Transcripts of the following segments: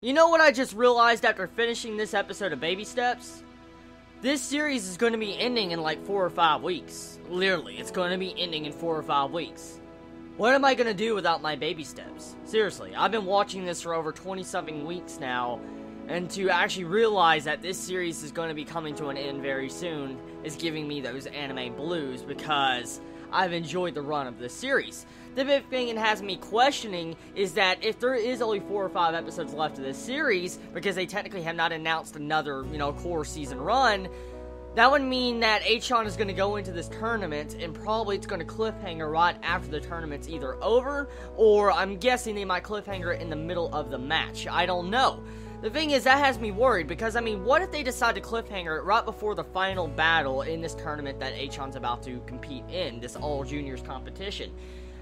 You know what I just realized after finishing this episode of Baby Steps? This series is going to be ending in like 4 or 5 weeks. Literally, it's going to be ending in 4 or 5 weeks. What am I going to do without my Baby Steps? Seriously, I've been watching this for over 20-something weeks now, and to actually realize that this series is going to be coming to an end very soon is giving me those anime blues, because I've enjoyed the run of this series. The big thing it has me questioning is that if there is only 4 or 5 episodes left of this series, because they technically have not announced another, core season run, that would mean that Achan is going to go into this tournament, and probably it's going to cliffhanger right after the tournament's either over, or I'm guessing they might cliffhanger it in the middle of the match. I don't know. The thing is, that has me worried, because, what if they decide to cliffhanger it right before the final battle in this tournament that Achan's about to compete in, this all-juniors competition?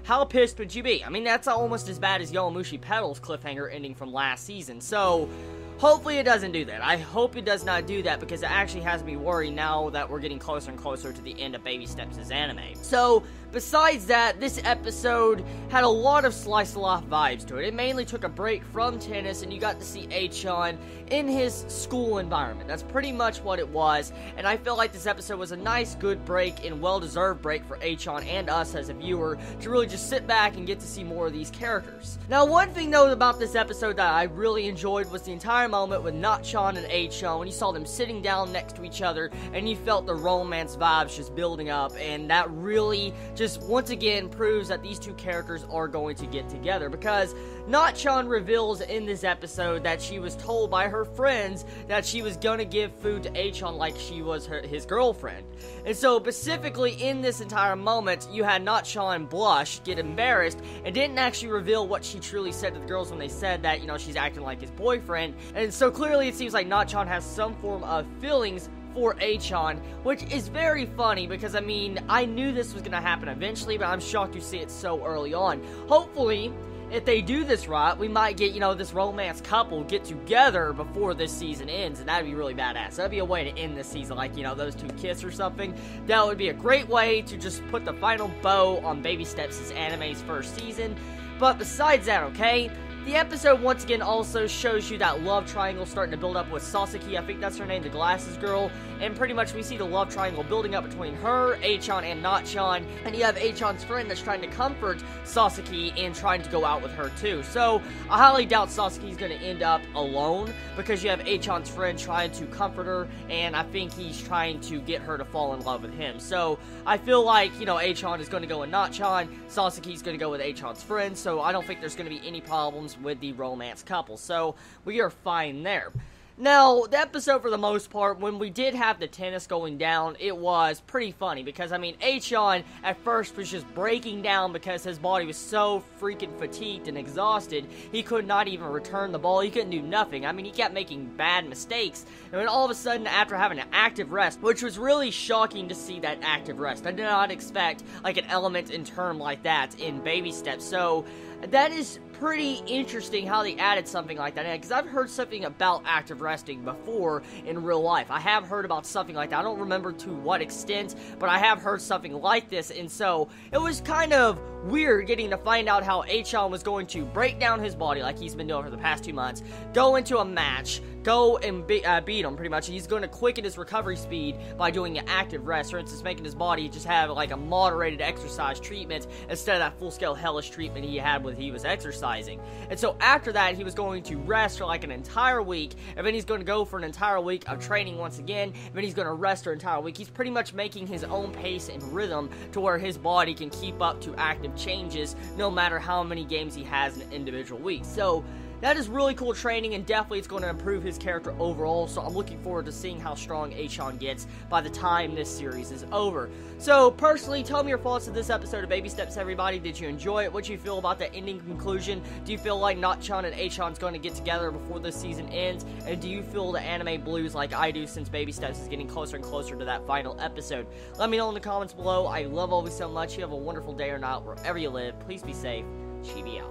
How pissed would you be? That's almost as bad as Yowamushi Pedal's cliffhanger ending from last season, so hopefully it doesn't do that. I hope it does not do that, because it actually has me worried now that we're getting closer and closer to the end of Baby Steps' anime. So, besides that, this episode had a lot of slice of life vibes to it. It mainly took a break from tennis, and you got to see Achan in his school environment. That's pretty much what it was, and I feel like this episode was a nice, good break, and well-deserved break for Achan and us as a viewer to really just sit back and get to see more of these characters. Now, one thing, though, about this episode that I really enjoyed was the entire moment with Natchan and Achan, when you saw them sitting down next to each other, and you felt the romance vibes just building up, and that really just once again proves that these two characters are going to get together, because Natchan reveals in this episode that she was told by her friends that she was gonna give food to Achan like she was his girlfriend. And so specifically in this entire moment, you had Natchan blush, get embarrassed, and didn't actually reveal what she truly said to the girls when they said that, she's acting like his boyfriend. And so clearly it seems like Natchan has some form of feelings for Achan, which is very funny, because I knew this was gonna happen eventually, but I'm shocked to see it so early on. Hopefully, if they do this right, we might get, this romance couple get together before this season ends, and that'd be really badass. That'd be a way to end this season, like, those two kiss or something. That would be a great way to just put the final bow on Baby Steps' anime's first season. But besides that, okay, the episode once again also shows you that love triangle starting to build up with Sasaki, I think that's her name, the glasses girl, and pretty much we see the love triangle building up between her, Achan, and Natchan, and you have Achan's friend that's trying to comfort Sasaki and trying to go out with her too. So, I highly doubt Sasaki's going to end up alone, because you have Achan's friend trying to comfort her, and I think he's trying to get her to fall in love with him. So, I feel like, Achan is going to go with Natchan, Sasaki's going to go with Achan's friend, so I don't think there's going to be any problems with the romance couple, so we are fine there. Now, the episode, for the most part, when we did have the tennis going down, it was pretty funny, because, Achan at first was just breaking down because his body was so freaking fatigued and exhausted, he could not even return the ball, he couldn't do nothing. He kept making bad mistakes, and then all of a sudden, after having an active rest, which was really shocking to see that active rest. I did not expect, like, an element in term like that in Baby Steps, so that is pretty interesting how they added something like that in, because I've heard something about active resting before in real life. I have heard about something like that. I don't remember to what extent, but I have heard something like this, and so it was kind of weird getting to find out how Achan was going to break down his body like he's been doing for the past 2 months, go into a match, go and beat him, pretty much. He's going to quicken his recovery speed by doing an active rest, for instance, making his body just have like a moderated exercise treatment instead of that full-scale hellish treatment he had when he was exercising. And so after that, he was going to rest for like an entire week, and then he's going to go for an entire week of training once again, and then he's going to rest for an entire week. He's pretty much making his own pace and rhythm to where his body can keep up to active changes no matter how many games he has in an individual week. So that is really cool training, and definitely it's going to improve his character overall, so I'm looking forward to seeing how strong Achan gets by the time this series is over. So, personally, tell me your thoughts of this episode of Baby Steps, everybody. Did you enjoy it? What do you feel about the ending conclusion? Do you feel like Natchan and Achan's going to get together before this season ends? And do you feel the anime blues like I do, since Baby Steps is getting closer and closer to that final episode? Let me know in the comments below. I love all of you so much. You have a wonderful day or night wherever you live. Please be safe. Chibi out.